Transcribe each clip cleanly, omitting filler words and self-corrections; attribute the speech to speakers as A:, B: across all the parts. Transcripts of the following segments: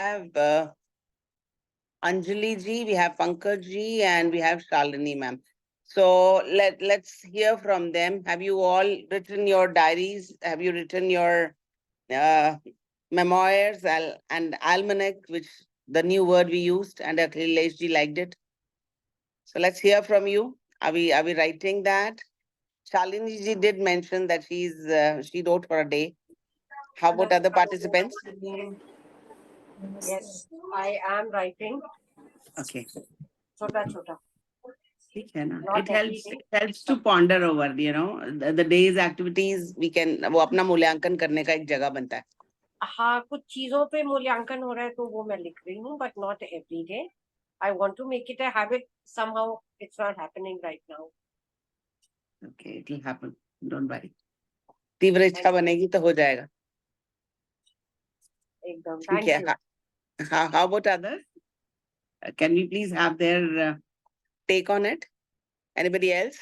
A: have Anjali ji, we have Pankaj ji, and we have Shalini ma'am. So let's hear from them. Have you all written your diaries? Have you written your memoirs and almanac, which the new word we used, and Akhilesh ji liked it? So let's hear from you. Are we writing that? Shalini ji did mention that she wrote for a day. How about other participants?
B: Yes, I am writing.
A: Okay.
B: Chota chota.
A: ठीक है ना?
B: Not
A: It helps to ponder over, the day's activities. We can वो अपना मूल्यांकन करने का एक जगह बनता है.
B: हाँ, कुछ चीजों पे मूल्यांकन हो रहा है तो वो मैं लिख रही हूँ, but not every day. I want to make it a habit. Somehow it's not happening right now.
A: Okay, it will happen. Don't worry. तीव्र इच्छा बनेगी तो हो जाएगा.
B: एकदम.
A: ठीक है. How about others? Can we please have their take on it? Anybody else?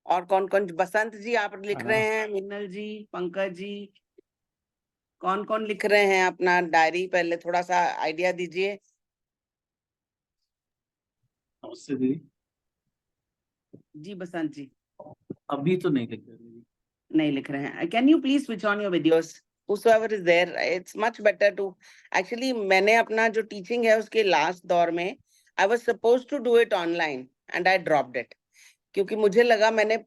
A: और कौन बसंत जी आप लिख रहे हैं, मिन्नल जी, पंकज जी, कौन लिख रहे हैं अपना डायरी? पहले थोड़ा सा आइडिया दीजिए.
C: नमस्ते दीदी.
A: जी बसंत जी.
C: अभी तो नहीं लिख रहे.
A: नहीं लिख रहे हैं. Can you please switch on your videos? Whosoever is there, it's much better to actually. मैंने अपना जो टीचिंग है उसके लास्ट दौर में I was supposed to do it online and I dropped it. क्योंकि मुझे लगा मैंने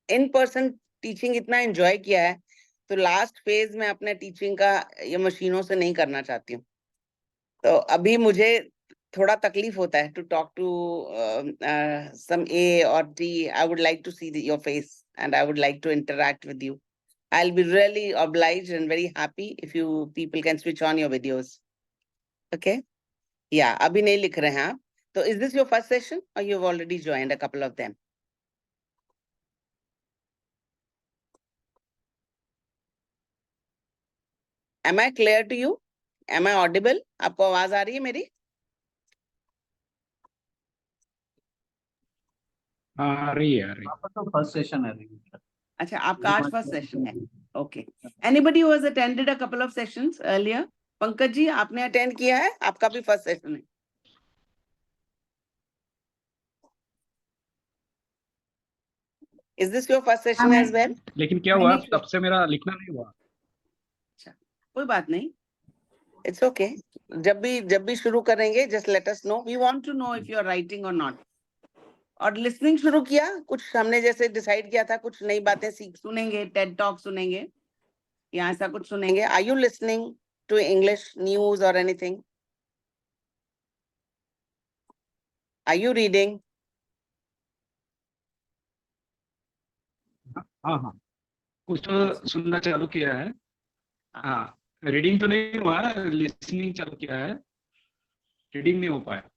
A: इन पर्सन टीचिंग इतना एंजॉय किया है तो लास्ट फेज में अपने टीचिंग का ये मशीनों से नहीं करना चाहती हूँ. तो अभी मुझे थोड़ा तकलीफ होता है to talk to some a or T. I would like to see your face and I would like to interact with you. I'll be really obliged and very happy if you people can switch on your videos. Okay? Yeah, abhi nahi likh rahe hain aap. So is this your first session or you've already joined a couple of them? Am I clear to you? Am I audible? आपको आवाज आ रही है मेरी?
C: आ रही है. आपका तो first session है.
A: अच्छा, आपका आज फर्स्ट सेशन है. Okay. Anybody who has attended a couple of sessions earlier? Pankaj ji, आपने अटेंड किया है? आपका भी फर्स्ट सेशन है. Is this your first session as well?
C: लेकिन क्या हुआ, तब से मेरा लिखना नहीं हुआ.
A: अच्छा, कोई बात नहीं. It's okay. जब भी शुरू करेंगे just let us know. We want to know if you are writing or not. और लिसनिंग शुरू किया, कुछ हमने जैसे डिसाइड किया था, कुछ नई बातें सुनेंगे, टेड टॉक सुनेंगे या ऐसा कुछ सुनेंगे. Are you listening to English news or anything? Are you reading?
C: हाँ, कुछ तो सुनना चालू किया है. हाँ, रीडिंग तो नहीं हुआ, लिसनिंग चालू किया है. रीडिंग नहीं हो पाया.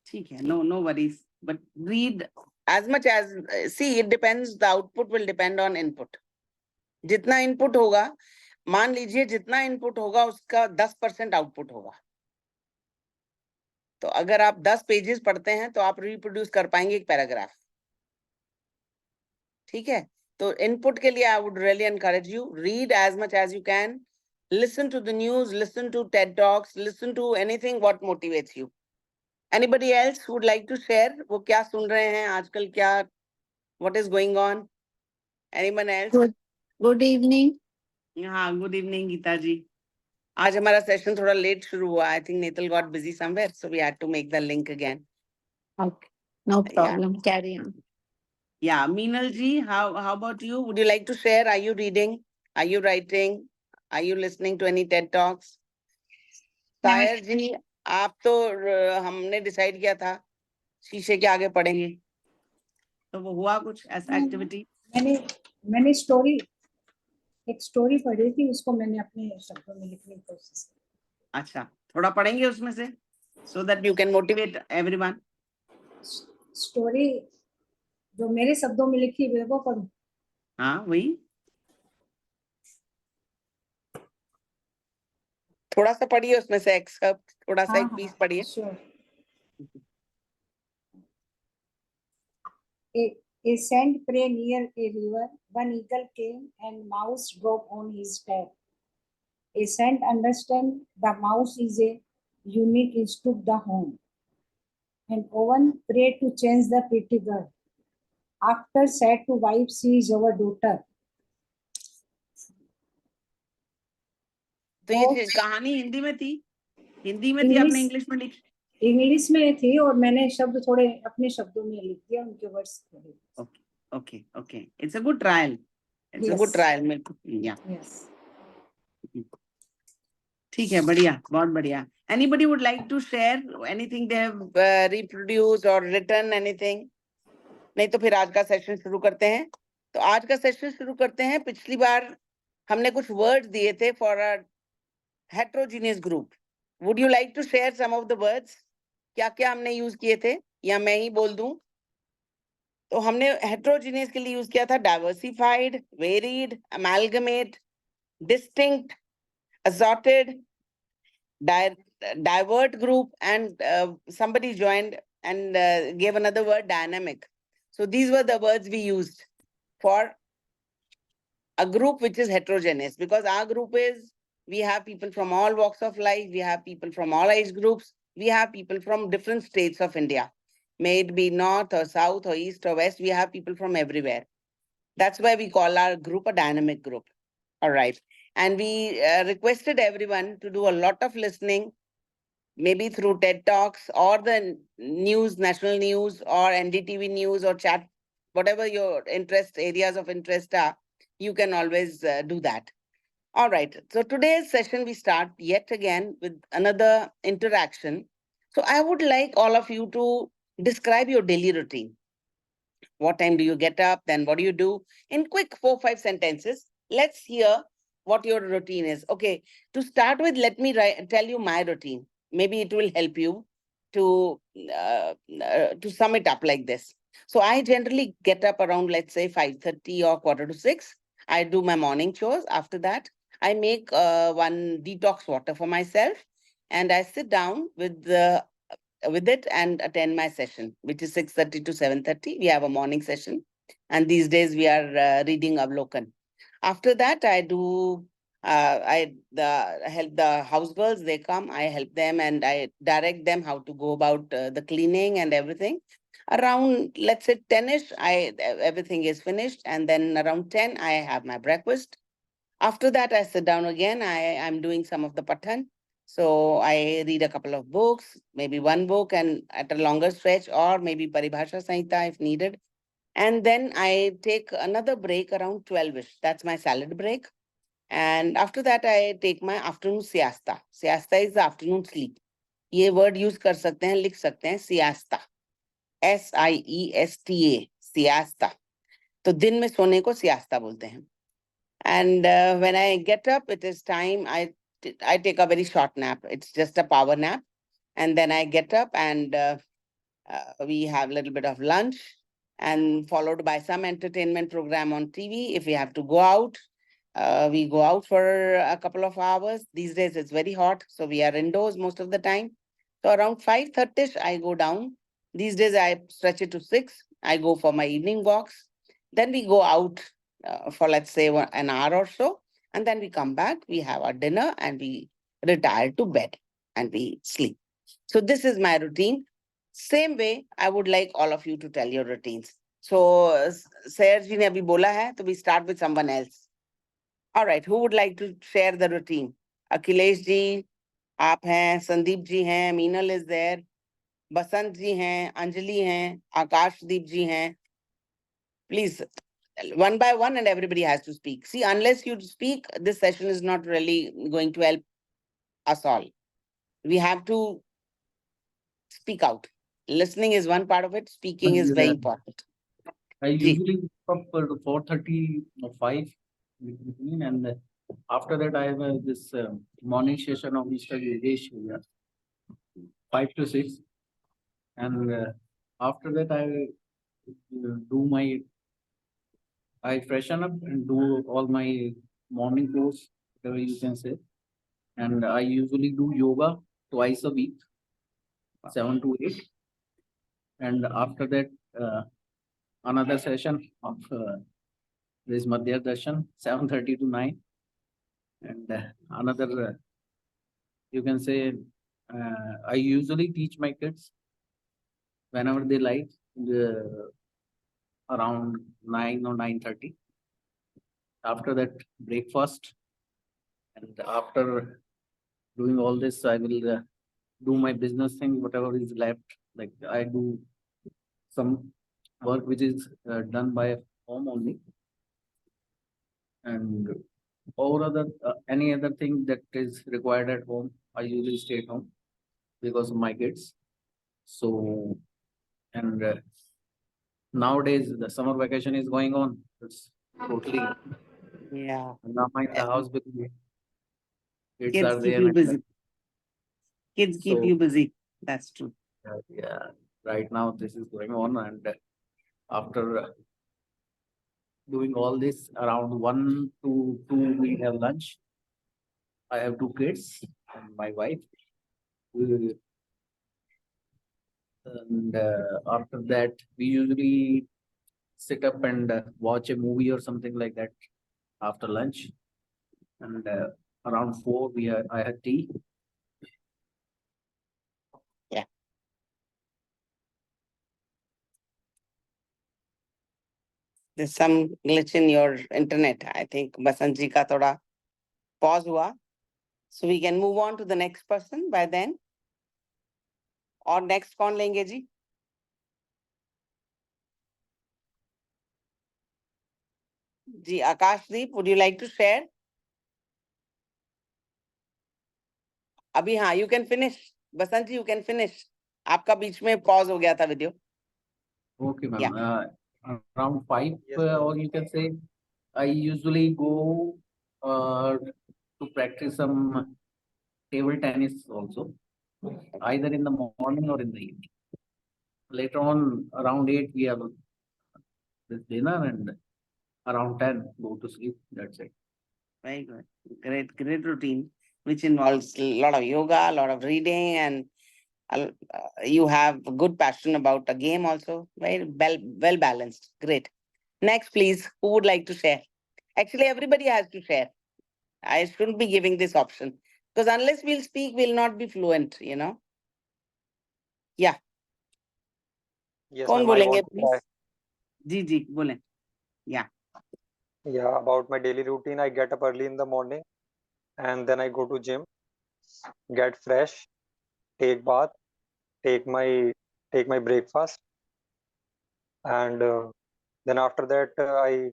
A: ठीक है. No worries, but read as much as see, it depends, the output will depend on input. जितना इनपुट होगा, मान लीजिए जितना इनपुट होगा उसका 10% आउटपुट होगा. तो अगर आप 10 पेजेस पढ़ते हैं तो आप रिप्रोड्यूस कर पाएंगे एक पैराग्राफ. ठीक है. तो इनपुट के लिए I would really encourage you, read as much as you can, listen to the news, listen to TED talks, listen to anything what motivates you. Anybody else who would like to share? वो क्या सुन रहे हैं आजकल, क्या what is going on? Anyone else?
D: Good evening.
A: हाँ, good evening Gita जी. आज हमारा session थोड़ा लेट शुरू हुआ. I think Netal got busy somewhere, so we had to make the link again.
D: Okay, no problem. Carry on.
A: Yeah, Meenal ji, how about you? Would you like to share? Are you reading? Are you writing? Are you listening to any TED talks? तायर जी, आप तो हमने decide किया था शीशे के आगे पढ़ेंगे, तो वो हुआ कुछ ऐसा एक्टिविटी?
E: मैंने एक स्टोरी पढ़ी थी, उसको मैंने अपने शब्दों में लिखने की कोशिश की.
A: अच्छा, थोड़ा पढ़ेंगे उसमें से so that you can motivate everyone.
E: Story जो मेरे शब्दों में लिखी है वो पढ़ूं?
A: हाँ, वही थोड़ा सा पढ़िए उसमें से एक्सर्प्ट, थोड़ा सा एक पीस पढ़िए.
E: A sand prey near a river. One eagle came and mouse dropped on his back. A saint understand the mouse is a unique instruct the home. And Owen prayed to change the pretty girl. After said to wife, she is our daughter.
A: तो ये
E: और
A: कहानी हिंदी में थी? हिंदी में थी, आपने English में लिखी?
E: इंग्लिश में थी और मैंने शब्द थोड़े अपने शब्दों में लिख दिया, उनके वर्ड्स थोड़े.
A: Okay, okay, okay. It's a good trial. It's a good
E: Yes.
A: trial. Yeah.
E: Yes.
A: ठीक है, बढ़िया, बहुत बढ़िया. Anybody would like to share anything they have reproduced or written anything? नहीं तो फिर आज का सेशन शुरू करते हैं. तो आज का सेशन शुरू करते हैं. पिछली बार हमने कुछ वर्ड्स दिए थे for a heterogeneous group. Would you like to share some of the words? क्या क्या हमने यूज किए थे, या मैं ही बोल दूं? तो हमने हेट्रोजीनियस के लिए यूज किया था diversified, varied, amalgamate, distinct, assorted, divert group, and somebody joined and gave another word, dynamic. So these were the words we used for a group which is heterogeneous, because our group is, we have people from all walks of life, we have people from all age groups, we have people from different states of India. May it be north or south or east or west, we have people from everywhere. That's why we call our group a dynamic group. All right. And we requested everyone to do a lot of listening, maybe through TED Talks or the news, national news, or NDTV news or chat, whatever your interest, areas of interest are, you can always do that. All right. So today's session, we start yet again with another interaction. So I would like all of you to describe your daily routine. What time do you get up? Then what do you do? In quick 4-5 sentences, let's hear what your routine is. Okay, to start with, let me tell you my routine. Maybe it will help you to sum it up like this. So I generally get up around, let's say, 5:30 or 5:45. I do my morning chores. After that, I make one detox water for myself, and I sit down with it and attend my session, which is 6:30 to 7:30. We have a morning session, and these days we are reading Avlokan. After that, I do, I help the house girls. They come, I help them, and I direct them how to go about the cleaning and everything. Around, let's say 10ish, everything is finished, and then around 10, I have my breakfast. After that, I sit down again. I'm doing some of the Pathan. So I read a couple of books, maybe one book and at a longer stretch, or maybe Paribhasha Samhita if needed. And then I take another break around 12ish. That's my salad break. And after that, I take my afternoon siesta. Siesta is the afternoon sleep. ये word use कर सकते हैं, लिख सकते हैं, siesta. SIESTA, siesta. तो दिन में सोने को siesta बोलते हैं. And when I get up, it is time, I take a very short nap. It's just a power nap. And then I get up and we have a little bit of lunch, and followed by some entertainment program on TV. If we have to go out, we go out for a couple of hours. These days it's very hot, so we are indoors most of the time. So around 5:30, I go down. These days I stretch it to 6. I go for my evening walks. Then we go out for, let's say, an hour or so. And then we come back, we have our dinner, and we retire to bed and we sleep. So this is my routine. Same way, I would like all of you to tell your routines. So Sayer ji ne abhi bola hai, so we start with someone else. All right, who would like to share the routine? Akhilesh ji, aap hain, Sandeep ji hain, Meenal is there, Basant ji hain, Anjali hain, Akashdeep ji hain. Please, one by one, and everybody has to speak. See, unless you speak, this session is not really going to help us all. We have to speak out. Listening is one part of it. Speaking is very important.
F: I
A: Ji.
F: usually wake up for 4:30 or 5 between, and after that I have this morning session of Mr. Yogesh here, 5 to 6, and after that I freshen up and do all my morning course, whatever you can say, and I usually do yoga twice a week, 7 to 8, and after that another session of this Madhya Darshan, 7:30 to 9. And another, you can say, I usually teach my kids whenever they like, around 9 or 9:30. After that, breakfast. And after doing all this, I will do my business thing, whatever is left. Like I do some work which is done by home only. And or other any other thing that is required at home, I usually stay at home because of my kids. So, and nowadays the summer vacation is going on. It's totally
A: Yeah.
F: now my
A: Yeah.
F: house with kids
A: Kids
F: are
A: keep
F: there.
A: you
F: And,
A: busy. Kids keep
F: so
A: you busy. That's true.
F: yeah, right now this is going on, and after doing all this around 1 to 2 we have lunch. I have 2 kids and my wife. We- And after that, we usually sit up and watch a movie or something like that after lunch. And around 4, I had tea.
A: There's some glitch in your internet. I think Basant ji ka thoda pause hua. So we can move on to the next person by then. और next कौन लेंगे जी? जी आकाशदीप, would you like to share? अभी हाँ, you can finish. Basant ji, you can finish. आपका बीच में pause हो गया था video.
F: Okay, ma'am.
A: Yeah.
F: Around 5, or you can say, I usually go to practice some table tennis also, either in the morning or in the evening. Later on, around 8, we have this dinner, and around 10, go to sleep. That's it.
A: Very good. Great routine, which involves a lot of yoga, a lot of reading, and you have a good passion about a game also. Very well balanced. Great. Next, please. Who would like to share? Actually, everybody has to share. I shouldn't be giving this option because unless we'll speak, we'll not be fluent, you know. Yeah.
G: Yes,
A: कौन
G: ma'am, I
A: बोलेंगे
G: want to try.
A: please? जी बोलें. Yeah.
G: Yeah, about my daily routine, I get up early in the morning and then I go to gym, get fresh, take bath, take my breakfast, and then after that I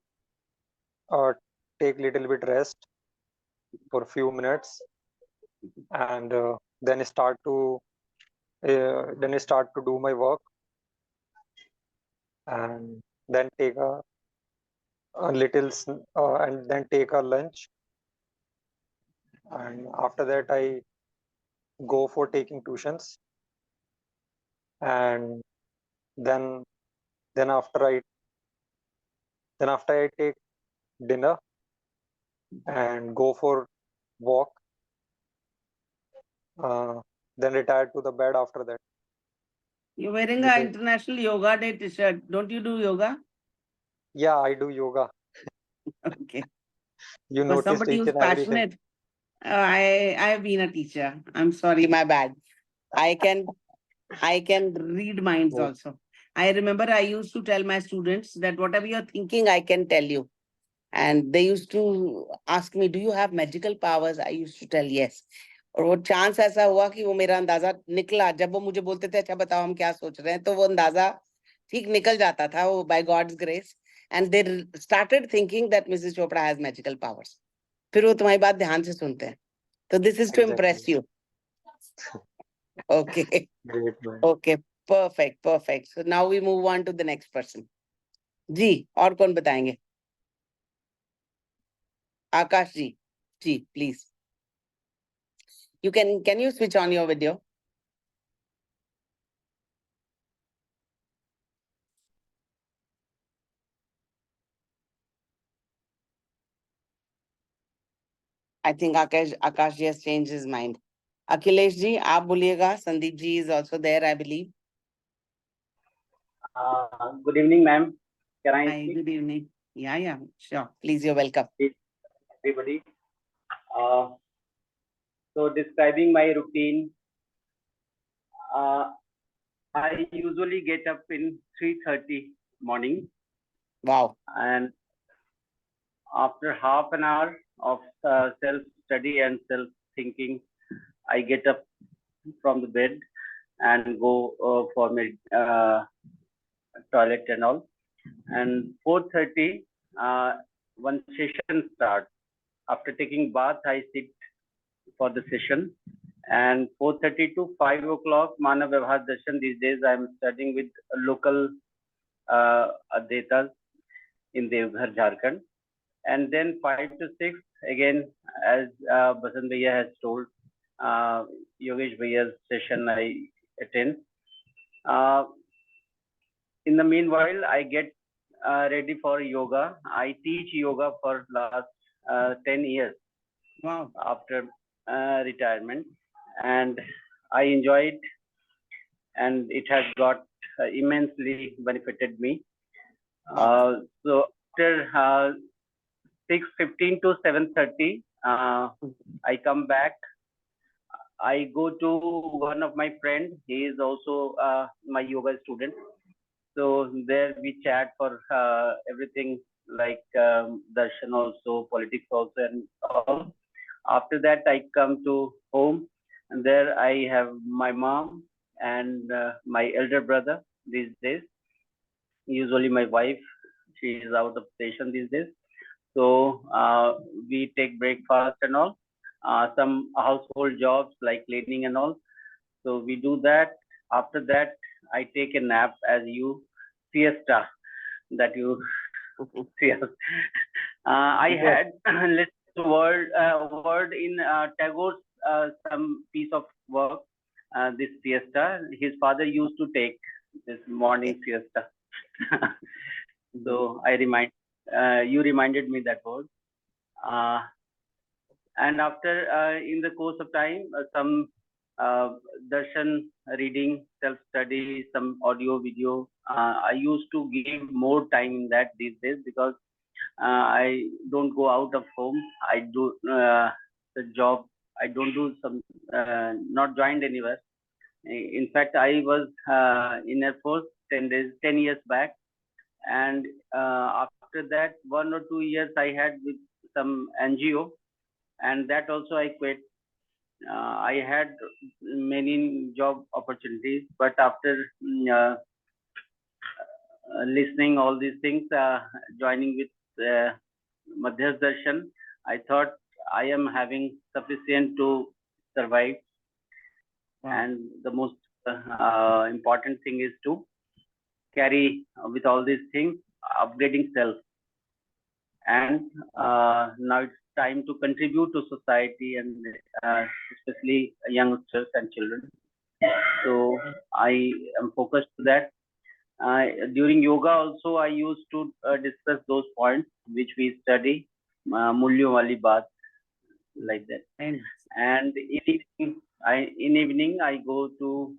G: take little bit rest for a few minutes, and then I start to do my work, and then take and then take a lunch, and after that I go for taking tuitions, and then then after I take dinner and go for walk, then retire to the bed after that.
A: You're wearing
G: This
A: an
G: is,
A: International Yoga Day t-shirt. Don't you do yoga?
G: yeah, I do yoga.
A: Okay.
G: You
A: For
G: noticed
A: somebody
G: each
A: who's
G: and everything.
A: passionate, I have been a teacher. I'm sorry, my bad. I can read minds
G: Oh,
A: also. I remember I used to tell my students that whatever you're thinking, I can tell you. And they used to ask me, do you have magical powers? I used to tell yes. और वो chance ऐसा हुआ कि वो मेरा अंदाजा निकला. जब वो मुझे बोलते थे अच्छा बताओ हम क्या सोच रहे हैं, तो वो अंदाजा ठीक निकल जाता था वो by God's grace. And they started thinking that Mrs. Chopra has magical powers. फिर वो तुम्हारी बात ध्यान से सुनते हैं. So this is to impress
G: exactly.
A: you. Okay.
G: Great, man.
A: Okay. Perfect. So now we move on to the next person. जी और कौन बताएंगे? आकाश जी please. Can you switch on your video? I think Akash ji has changed his mind. Akhilesh ji, आप बोलिएगा. Sandeep ji is also there, I believe.
H: Good evening, ma'am. Can I
A: Hi,
H: speak,
A: good evening. Yeah, sure. Please, you're welcome.
H: everybody? So describing my routine, I usually get up in 3:30 morning,
A: Wow.
H: and after half an hour of self-study and self-thinking, I get up from the bed and go for my toilet and all. And 4:30, one session starts. After taking bath, I sit for the session. And 4:30 to 5 o'clock, Manav Vyavhar Darshan. These days, I'm studying with local Advaitas in Devghar, Jharkhand. And then 5 to 6, again, as Basant Bhaiya has told, Yogesh Bhaiya's session I attend. In the meanwhile, I get ready for yoga. I teach yoga for last 10 years
A: Wow.
H: after retirement, and I enjoy it, and it has got immensely benefited me. So after 6:15 to 7:30, I come back. I go to one of my friends. He is also my yoga student. So there we chat for everything like darshan also, politics also, and all. After that, I come to home, and there I have my mom and my elder brother these days. Usually my wife, she is out of station these days. So we take breakfast and all. Some household jobs like cleaning and all. So we do that. After that, I take a nap as you siesta that you see. I had listened to word in Tagore's some piece of work. This siesta, his father used to take this morning siesta. So you reminded me that word. And after in the course of time, some darshan reading, self-study, some audio, video. I used to give more time in that these days because I don't go out of home. I do the job. I don't do some, not joined anywhere. In fact, I was in Air Force 10 years back. And after that, 1 or 2 years I had with some NGO, and that also I quit. I had many job opportunities, but after listening all these things, joining with Madhyas Darshan, I thought I am having sufficient to survive. And the most important thing is to carry with all these things, upgrading self. And now it's time to contribute to society and especially youngsters and children. So I am focused to that. During yoga also, I used to discuss those points which we study, Mulyo Wali Baat, like that. And in evening, I go to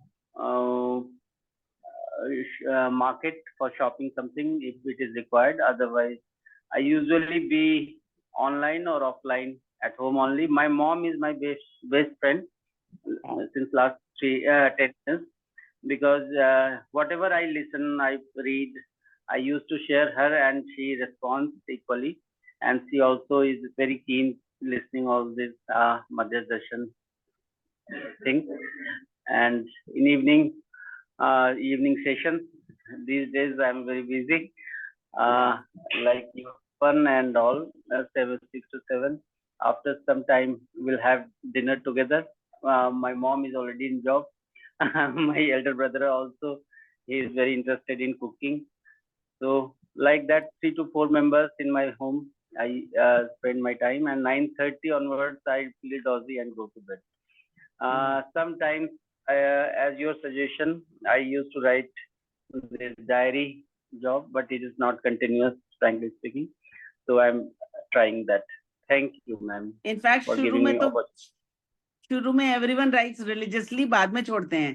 H: market for shopping something if it is required. Otherwise, I usually be online or offline at home only. My mom is my best friend since last 10 years, because whatever I listen, I read, I used to share her, and she responds equally. And she also is very keen listening all this Madhya Darshan thing. And in evening sessions, these days I'm very busy, like fun and all, 6 to 7. After some time, we'll have dinner together. My mom is already in job. My elder brother also, he is very interested in cooking. So like that, 3 to 4 members in my home, I spend my time, and 9:30 onwards, I feel dozy and go to bed. Sometimes, as your suggestion, I used to write this diary job, but it is not continuous, frankly speaking. So I'm trying that. Thank you, ma'am,
A: In fact,
H: for
A: शुरू
H: giving
A: में
H: me
A: तो
H: opportunity.
A: शुरू में everyone writes religiously, बाद में छोड़ते हैं.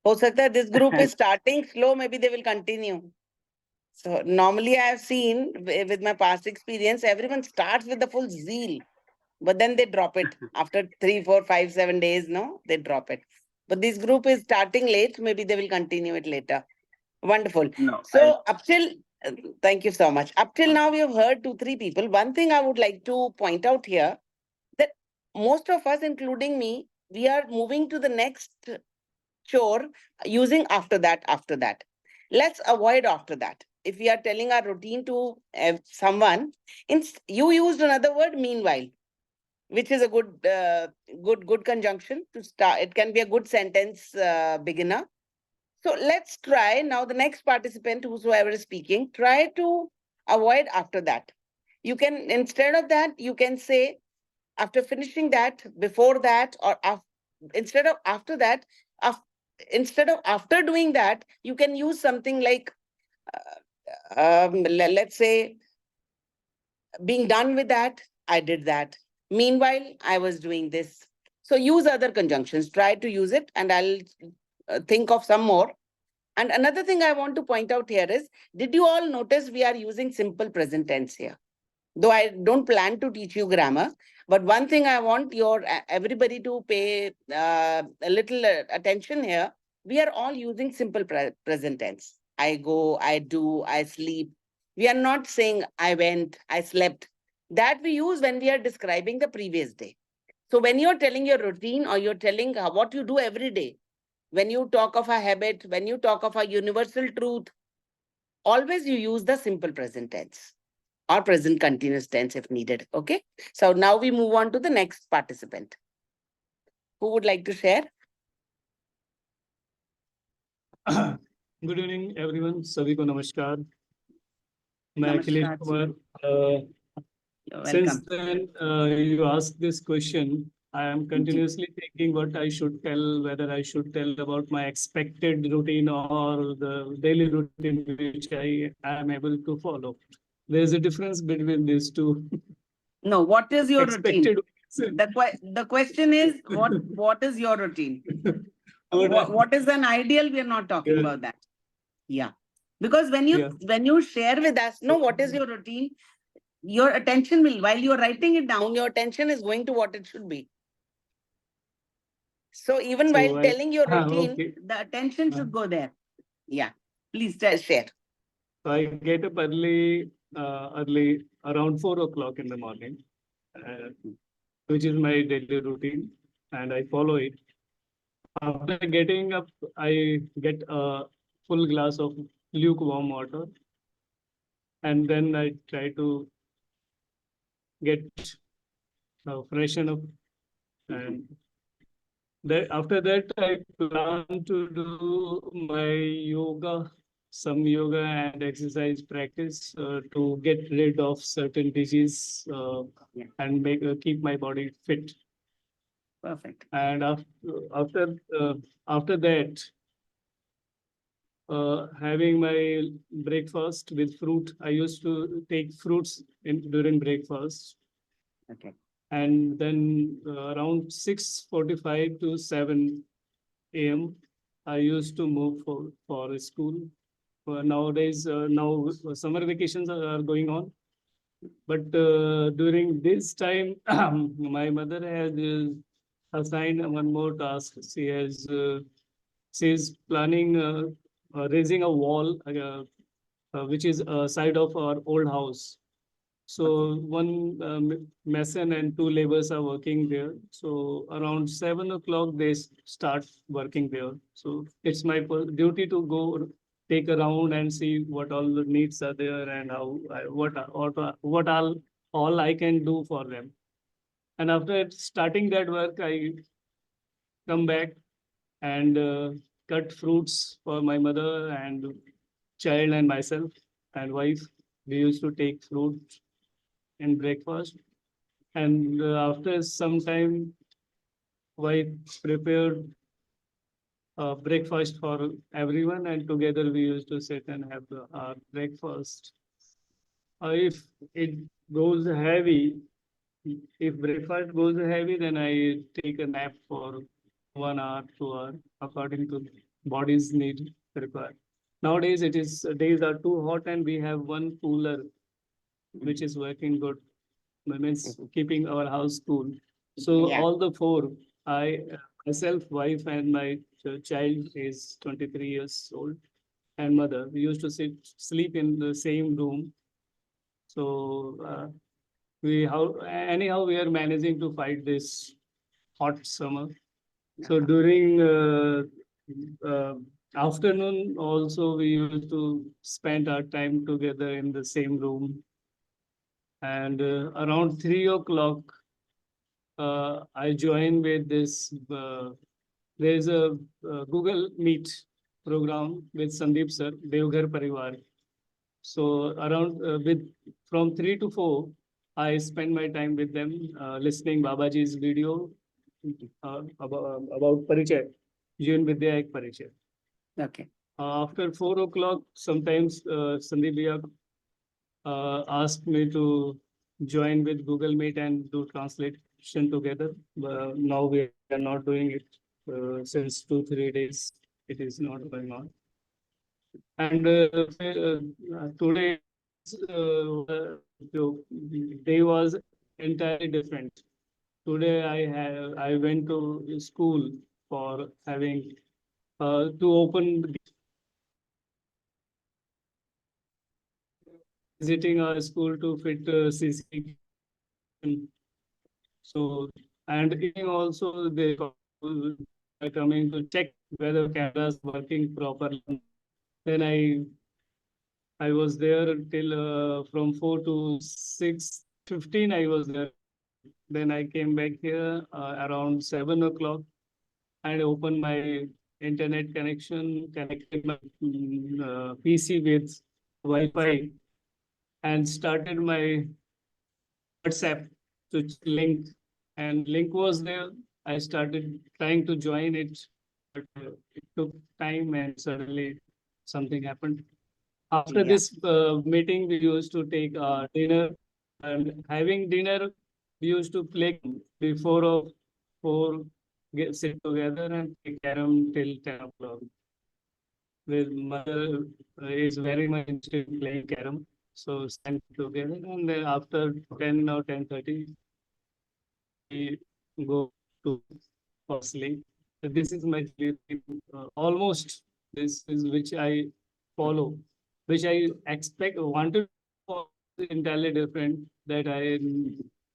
A: हो सकता है this group is starting slow, maybe they will continue. So normally I have seen with my past experience, everyone starts with the full zeal. but then they drop it after 3, 4, 5, 7 days. No, they drop it. But this group is starting late. Maybe they will continue it later. Wonderful.
H: No,
A: So up till, thank you so much. Up till now, we have heard 2, 3 people. One thing I would like to point out here, that most of us, including me, we are moving to the next chore using after that, after that. Let's avoid after that. If we are telling our routine to someone, you used another word, meanwhile, which is a good conjunction to start. It can be a good sentence beginner. So let's try now. The next participant, whosoever is speaking, try to avoid after that. You can, instead of that, you can say after finishing that, before that, or instead of after that, instead of after doing that, you can use something like, let's say, being done with that, I did that. Meanwhile, I was doing this. So use other conjunctions. Try to use it, and I'll think of some more. And another thing I want to point out here is, did you all notice we are using simple present tense here? Though I don't plan to teach you grammar, but one thing I want everybody to pay a little attention here. We are all using simple present tense. I go, I do, I sleep. We are not saying I went, I slept. That we use when we are describing the previous day. So when you're telling your routine, or you're telling what you do every day, when you talk of a habit, when you talk of a universal truth, always you use the simple present tense or present continuous tense if needed. Okay. So now we move on to the next participant. Who would like to share?
I: Good evening, everyone. Sabhi ko namaskar. मैं Akhilesh
A: Namaskar,
I: Kumar.
A: You're
I: Since
A: welcome.
I: then you asked this question, I am continuously thinking what I should tell, whether I should tell about my expected routine or the daily routine which I am able to follow. There is a difference between these two.
A: No, what is your routine?
I: Expected.
A: The question is, what is your routine?
I: What
A: What is an ideal? We are not talking
I: Yeah.
A: about that. Yeah. Because when you share with us, no, what is your routine? Your attention will, while you are writing it down, your attention is going to what it should be. So even
I: So
A: while telling your
I: Ah,
A: routine,
I: okay.
A: the attention should go there. Yeah. Please share.
I: So I get up early around 4 o'clock in the morning, which is my daily routine, and I follow it. After getting up, I get a full glass of lukewarm water, and then I try to get freshen up, and after that I plan to do my yoga, some yoga and exercise practice to get rid of certain disease and keep my body fit.
A: Perfect.
I: And after that, having my breakfast with fruit. I used to take fruits during breakfast.
A: Okay.
I: And then around 6:45 to 7 a.m. I used to move for school. Nowadays, now summer vacations are going on. But during this time, my mother has assigned one more task. She is planning raising a wall, which is a side of our old house. So one mason and 2 laborers are working there. So around 7 o'clock they start working there. So it's my duty to go take a round and see what all the needs are there and what all I can do for them. And after starting that work, I come back and cut fruits for my mother and child and myself and wife. We used to take fruit in breakfast. And after some time, wife prepared breakfast for everyone, and together we used to sit and have our breakfast. If it goes heavy, if breakfast goes heavy, then I take a nap for 1 hour, 2 hours, according to body's need required. Nowadays, days are too hot, and we have one cooler which is working good. means keeping our house cool. So
A: Yeah.
I: all the four, I, myself, wife, and my child is 23 years old, and mother, we used to sleep in the same room. So anyhow, we are managing to fight this hot summer. So during afternoon also, we used to spend our time together in the same room. And around 3 o'clock, I joined with this. There's a Google Meet program with Sandeep sir, Devghar Parivar. So around from 3 to 4, I spend my time with them, listening Babaji's video about Parichay, Jeevan Vidya Ek Parichay.
A: Okay.
I: After 4 o'clock, sometimes Sandeep Bhaiya asked me to join with Google Meet and do translation together. Now we are not doing it since 2-3 days. It is not going on. And today, the day was entirely different. Today I went to school for having to open visiting our school to fit CC. So and evening also they are coming to check whether cameras working properly. Then I was there till from 4 to 6:15 I was there. Then I came back here around 7 o'clock and opened my internet connection, connected my PC with Wi-Fi and started my WhatsApp to link, and link was there. I started trying to join it, but it took time and suddenly something happened. After
A: Yeah.
I: this meeting, we used to take dinner, and having dinner, we used to play before of 4, sit together and play carom till 10 o'clock. With mother is very much interested in playing carom, so stand together, and then after 10 or 10:30, we go to for sleep. So this is my sleep. Almost this is which I follow, which I expect wanted for entirely different, that I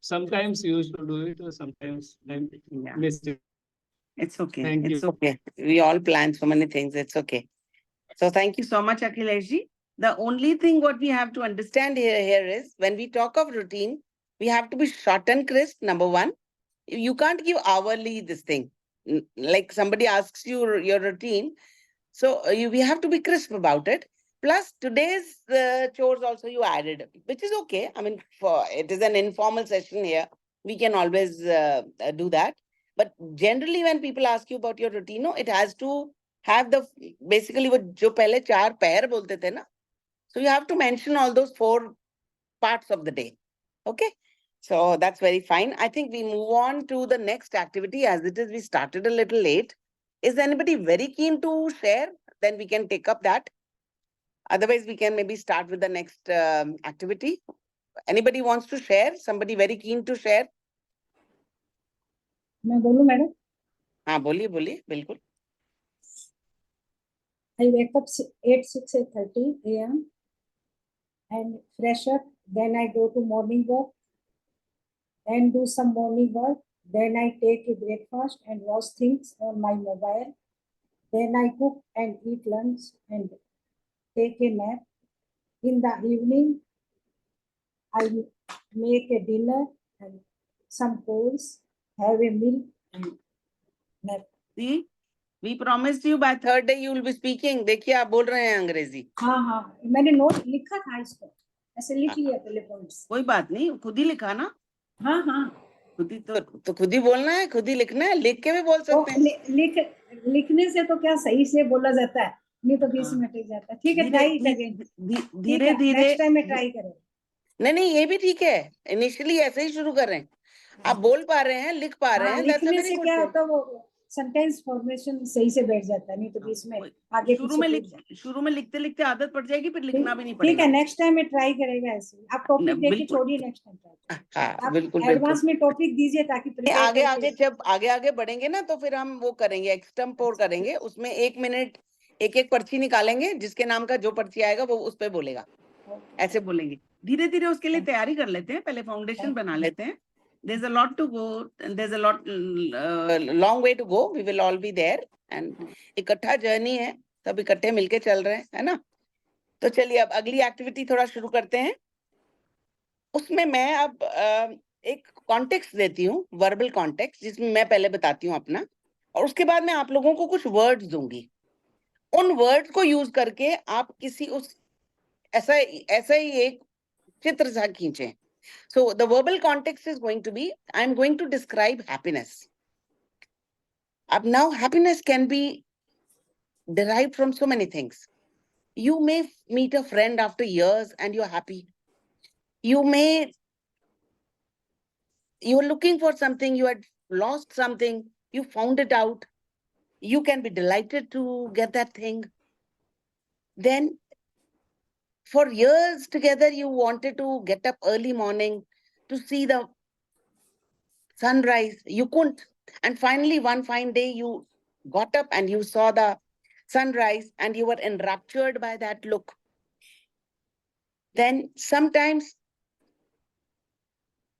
I: sometimes used to do it or sometimes I
A: Yeah.
I: missed it.
A: It's okay.
I: Thank
A: It's
I: you.
A: okay. We all plan so many things. It's okay. So thank you so much, Akhileshji. The only thing what we have to understand here is when we talk of routine, we have to be short and crisp, number one. You can't give hourly this thing. Like somebody asks you your routine. So we have to be crisp about it. Plus today's chores also you added, which is okay. I mean, for it is an informal session here. We can always do that. But generally, when people ask you about your routine, no, it has to have the basically what जो पहले 4 पैर बोलते थे ना. So you have to mention all those 4 parts of the day. Okay. So that's very fine. I think we move on to the next activity as it is. We started a little late. Is anybody very keen to share? Then we can take up that. Otherwise, we can maybe start with the next activity. Anybody wants to share? Somebody very keen to share?
E: मैं बोलूं madam?
A: हाँ बोलिए बोलिए बिल्कुल.
E: I wake up 8:30 a.m. and fresh up. Then I go to morning walk. Then do some morning work. Then I take a breakfast and watch things on my mobile. Then I cook and eat lunch and take a nap. In the evening, I make a dinner and some calls, have a meal and nap.
A: See, we promised you by 3rd day you will be speaking. देखिए आप बोल रहे हैं अंग्रेजी.
E: हाँ हाँ मैंने note लिखा था इसको, ऐसे लिख लिया पहले पॉइंट्स.
A: कोई बात नहीं, खुद ही लिखा ना.
E: हाँ हाँ
A: खुद ही तो खुद ही बोलना है, खुद ही लिखना है, लिख के भी बोल
E: तो
A: सकते हैं.
E: लिखने से तो क्या सही से बोला जाता है, नहीं तो बीच
A: हाँ.
E: में अटक जाता है. ठीक है, ट्राई अगेन.
A: धीरे धीरे
E: नेक्स्ट टाइम में ट्राई करें.
A: नहीं ये भी ठीक है. इनिशियली ऐसे ही शुरू कर रहे हैं. आप बोल पा रहे हैं, लिख पा रहे
E: हाँ,
A: हैं. That's a
E: लिखने
A: very
E: से
A: good
E: क्या
A: thing.
E: होता है, वो सेंटेंस फॉर्मेशन सही से बैठ जाता है, नहीं तो बीच में आगे
A: शुरू में शुरू में लिखते लिखते आदत पड़ जाएगी, फिर लिखना भी नहीं
E: ठीक
A: पड़ेगा।
E: है, नेक्स्ट टाइम मैं ट्राई करेगा ऐसे। आप टॉपिक देके
A: बिल्कुल।
E: छोड़िए, नेक्स्ट टाइम ट्राई।
A: हाँ
E: आप
A: बिल्कुल
E: एडवांस में टॉपिक दीजिए ताकि prepare
A: आगे
E: करके-
A: आगे जब आगे आगे बढ़ेंगे ना, तो फिर हम वो करेंगे, एक्सटेम्पोर करेंगे, उसमें 1 मिनट एक एक पर्ची निकालेंगे, जिसके नाम का जो पर्ची आएगा वो उस पे बोलेगा, ऐसे बोलेंगे। धीरे धीरे उसके लिए तैयारी कर लेते हैं, पहले फाउंडेशन बना लेते हैं। There's a lot to go, and there's a long way to go. We will all be there, and इकट्ठा जर्नी है, सब इकट्ठे मिलके चल रहे हैं, है ना। तो चलिए अब अगली एक्टिविटी थोड़ा शुरू करते हैं। उसमें मैं अब एक कॉन्टेक्स्ट देती हूँ, वर्बल कॉन्टेक्स्ट, जिसमें मैं पहले बताती हूँ अपना, और उसके बाद मैं आप लोगों को कुछ वर्ड्स दूंगी। उन वर्ड्स को यूज करके आप किसी उस ऐसा ही एक चित्र सा खींचे। So the verbal context is going to be, I'm going to describe happiness. Now happiness can be derived from so many things. You may meet a friend after years and you're happy. You're looking for something, you had lost something, you found it out. You can be delighted to get that thing. Then for years together, you wanted to get up early morning to see the sunrise. You couldn't. And finally, one fine day, you got up and you saw the sunrise and you were enraptured by that look. Then sometimes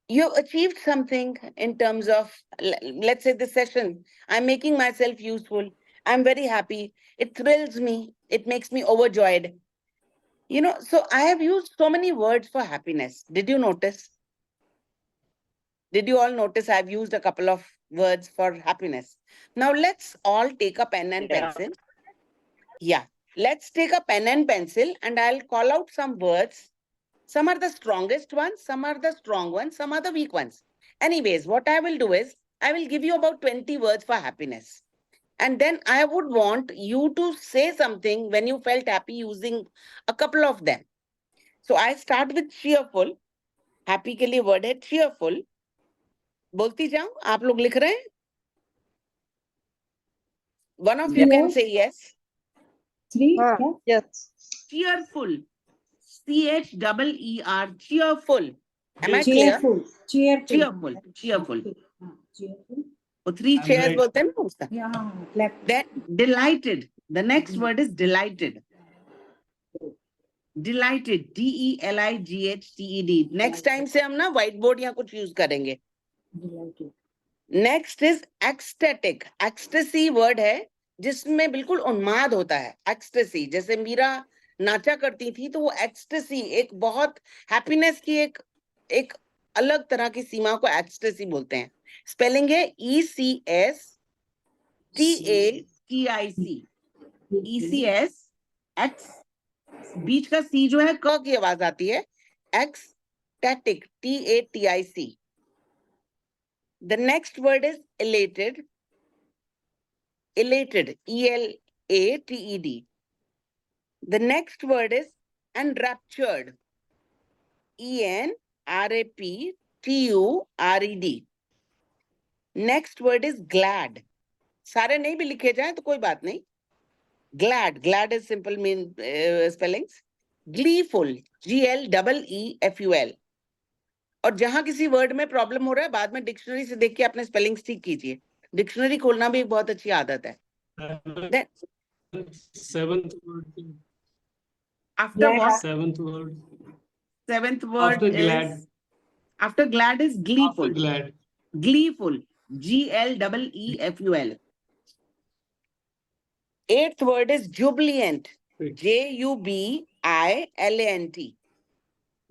A: you achieved something in terms of, let's say, this session. I'm making myself useful. I'm very happy. It thrills me. It makes me overjoyed. You know, so I have used so many words for happiness. Did you notice? Did you all notice I've used a couple of words for happiness? Now let's all take a pen and
H: Yeah.
A: pencil. Yeah, let's take a pen and pencil and I'll call out some words. Some are the strongest ones, some are the strong ones, some are the weak ones. Anyways, what I will do is I will give you about 20 words for happiness. And then I would want you to say something when you felt happy using a couple of them. So I start with cheerful. Happy के लिए word है cheerful. बोलती जाऊं, आप लोग लिख रहे हैं? One of you can say yes.
E: 3 क्या?
J: Yes.
A: Cheerful. CHEER, cheerful. Am I clear?
E: Cheerful.
A: Cheerful. Cheerful.
E: हाँ, cheerful.
A: वो 3
I: I'm
A: chairs
I: right.
A: बोलते हैं ना उसका.
E: Yeah, हाँ, clap.
A: Then delighted. The next word is delighted. Delighted. DELIGHTED. Next time से हम ना whiteboard या कुछ use करेंगे.
E: Delighted.
A: Next is ecstatic. Ecstasy word है जिसमें बिल्कुल उन्माद होता है. एक्सटेसी, जैसे मीरा नाचा करती थी, तो वो एक्सटेसी एक बहुत हैप्पीनेस की एक अलग तरह की सीमा को एक्सटेसी बोलते हैं. स्पेलिंग है ECSTATIC. ECS एक्स, बीच का सी जो है क की आवाज आती है. Ecstatic, TATIC. The next word is elated. Elated, ELATED. The next word is enraptured. ENRAPTURED. Next word is glad. सारे नहीं भी लिखे जाएं तो कोई बात नहीं. Glad, glad is simple mean spellings. Gleeful, GLEEFUL. और जहां किसी वर्ड में प्रॉब्लम हो रहा है, बाद में डिक्शनरी से देख के अपने स्पेलिंग्स ठीक कीजिए. डिक्शनरी खोलना भी एक बहुत अच्छी आदत है. Then,
I: Seventh word.
A: after what?
I: Seventh word.
A: Seventh word
I: After
A: is
I: glad.
A: after glad is gleeful.
I: After glad.
A: Gleeful, GLEEFUL. Eighth word is jubilant. JUBILANT.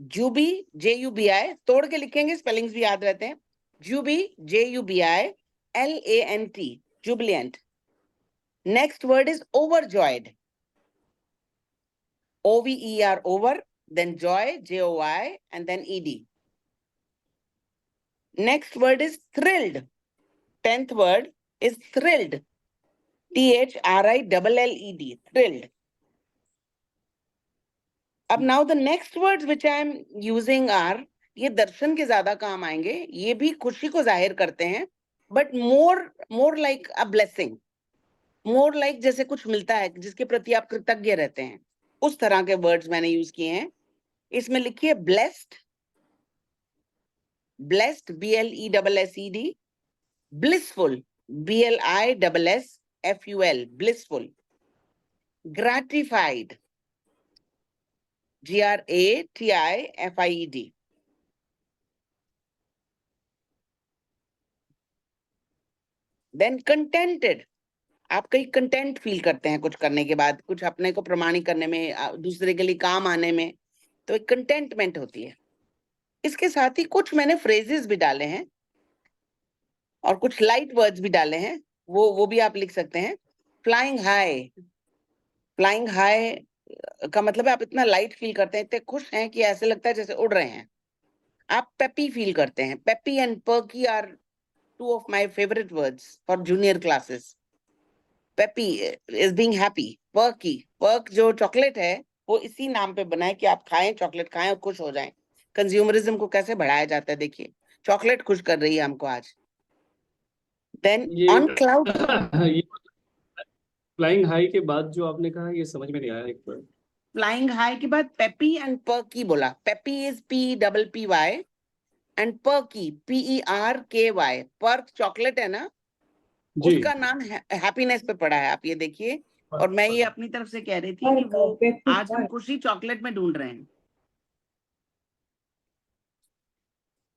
A: Zubi, JUBI, तोड़ के लिखेंगे, स्पेलिंग्स भी याद रहते हैं. जुबी, JUBILANT, jubilant. Next word is overjoyed. OVER, over, then joy, JOY, and then ED. Next word is thrilled. 10th word is thrilled. THRILLED, thrilled. अब now the next words which I am using are, ये दर्शन के ज्यादा काम आएंगे, ये भी खुशी को जाहिर करते हैं. but more like a blessing, more like जैसे कुछ मिलता है जिसके प्रति आप कृतज्ञ रहते हैं, उस तरह के वर्ड्स मैंने यूज किए हैं। इसमें लिखिए blessed, blessed, BLESSED, blissful, BLISSFUL, blissful, gratified, GRATIFIED, then contented, आप कहीं कंटेंट फील करते हैं कुछ करने के बाद, कुछ अपने को प्रमाणित करने में, दूसरे के लिए काम आने में, तो एक कंटेंटमेंट होती है। इसके साथ ही कुछ मैंने फ्रेजेस भी डाले हैं और कुछ लाइट वर्ड्स भी डाले हैं, वो भी आप लिख सकते हैं। फ्लाइंग हाई, फ्लाइंग हाई का मतलब है आप इतना लाइट फील करते हैं, इतने खुश हैं कि ऐसे लगता है जैसे उड़ रहे हैं। आप पेपी फील करते हैं। Peppy and perky are two of my favourite words for junior classes. Peppy is being happy, perky, perk जो चॉकलेट है वो इसी नाम पे बना है कि आप खाएं, चॉकलेट खाएं और खुश हो जाएं। कंज्यूमरिज्म को कैसे बढ़ाया जाता है देखिए, चॉकलेट खुश कर रही है हमको आज। देन
I: ये
A: ऑन क्लाउड,
I: ये फ्लाइंग हाई के बाद जो आपने कहा ये समझ में नहीं आया एक बार।
A: फ्लाइंग हाई के बाद पेपी एंड पर्की बोला। Peppy is PPPY and perky PERKY। Perk chocolate है ना,
I: जी
A: उसका नाम हैप्पीनेस पे पड़ा है, आप ये देखिए। और मैं ये अपनी तरफ से कह रही थी कि वो
E: Peppy
A: आज हम
E: Park.
A: खुशी चॉकलेट में ढूंढ रहे हैं।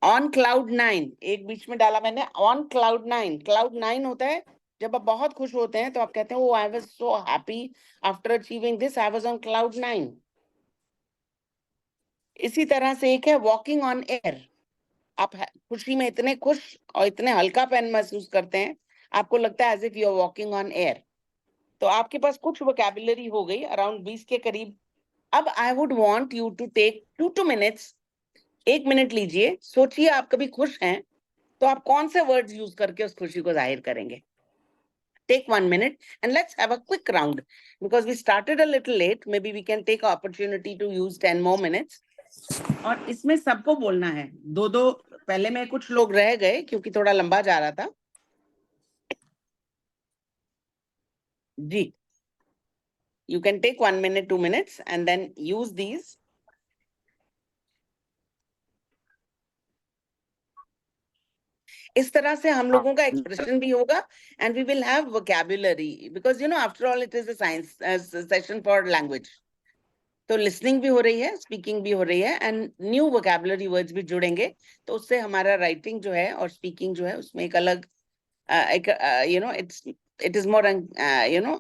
A: ऑन क्लाउड 9, एक बीच में डाला मैंने ऑन क्लाउड 9। क्लाउड 9 होता है जब आप बहुत खुश होते हैं तो आप कहते हैं oh I was so happy after achieving this, I was on cloud 9। इसी तरह से एक है वॉकिंग ऑन एयर। आप खुशी में इतने खुश और इतने हल्कापन महसूस करते हैं, आपको लगता है as if you are walking on air. तो आपके पास कुछ वोकैबुलरी हो गई, अराउंड 20 के करीब। अब I would want you to take 2 minutes, 1 minute लीजिए, सोचिए आप कभी खुश हैं तो आप कौन से वर्ड्स यूज करके उस खुशी को जाहिर करेंगे। Take 1 minute and let's have a quick round because we started a little late. Maybe we can take an opportunity to use 10 more minutes. और इसमें सबको बोलना है, दो पहले में कुछ लोग रह गए क्योंकि थोड़ा लंबा जा रहा था। जी, you can take 1 minute, 2 minutes and then use these. इस तरह से हम लोगों का एक्सप्रेशन भी होगा and we will have vocabulary because you know after all it is a science session for language. तो लिसनिंग भी हो रही है, स्पीकिंग भी हो रही है एंड न्यू वोकैबुलरी वर्ड्स भी जुड़ेंगे, तो उससे हमारा राइटिंग जो है और स्पीकिंग जो है उसमें एक अलग you know it is more you know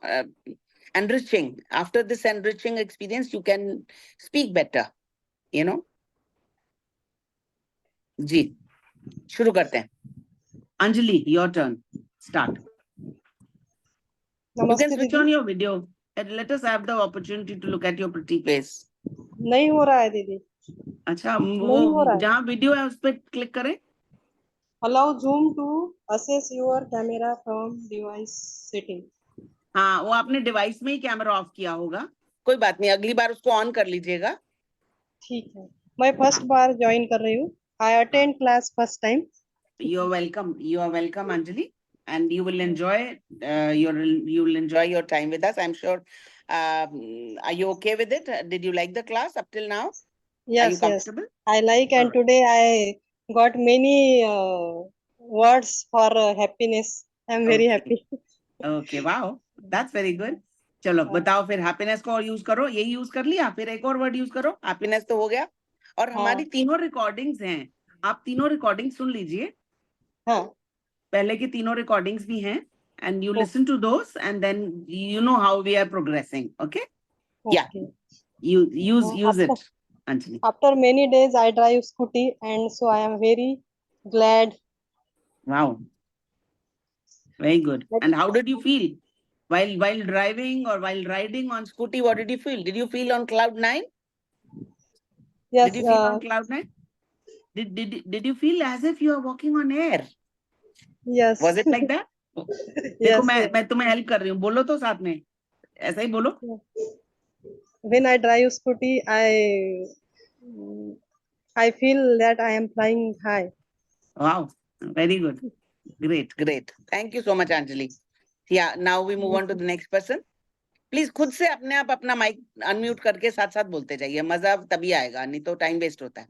A: enriching. After this enriching experience you can speak better, you know. जी, शुरू करते हैं। Anjali, your turn. Start. You can switch on your video and let us have the opportunity to look at your pretty face.
J: नहीं हो रहा है दीदी।
A: अच्छा,
J: नहीं हो
A: वो
J: रहा है।
A: जहाँ वीडियो है उस पर क्लिक करें।
J: Allow Zoom to assess your camera from device setting.
A: हाँ, वो आपने डिवाइस में ही कैमरा ऑफ किया होगा, कोई बात नहीं, अगली बार उसको ऑन कर लीजिएगा।
J: ठीक है, मैं फर्स्ट बार ज्वाइन कर रही हूँ। I attend class first time.
A: You are welcome Anjali, and you will enjoy you will enjoy your time with us, I'm sure. Are you okay with it? Did you like the class up till now? Are you
J: Yes, yes.
A: comfortable?
J: I like, and today I got many words for happiness. I'm very
A: Okay.
J: happy.
A: Okay, wow, that's very good. चलो बताओ फिर, happiness को और use करो, यही use कर लिया, फिर एक और वर्ड यूज करो। हैप्पीनेस तो हो गया, और हमारी तीनों रिकॉर्डिंग्स हैं, आप तीनों रिकॉर्डिंग सुन लीजिए।
J: हाँ,
A: पहले की तीनों रिकॉर्डिंग्स भी हैं, and you
J: Okay.
A: listen to those and then you know how we are progressing. Okay, Yeah.
J: okay.
A: use it, Anjali.
J: After many days, I drive scooty, and so I am very glad.
A: Wow, very good.
J: That-
A: And how did you feel while driving or while riding on scooty? What did you feel? Did you feel on cloud 9?
J: Yes,
A: Did you feel on cloud 9? Did you feel as if you are walking on air?
J: yes.
A: Was it like that? देखो,
J: Yes,
A: मैं तुम्हें help कर रही हूँ, बोलो तो साथ में, ऐसा ही बोलो।
J: when I drive scooty, I feel that I am flying high.
A: Wow, very good. Great, great. Thank you so much, Anjali. Yeah, now we move on to the next person. Please खुद से अपने आप अपना mic unmute करके साथ साथ बोलते जाइए, मजा तभी आएगा, नहीं तो टाइम वेस्ट होता है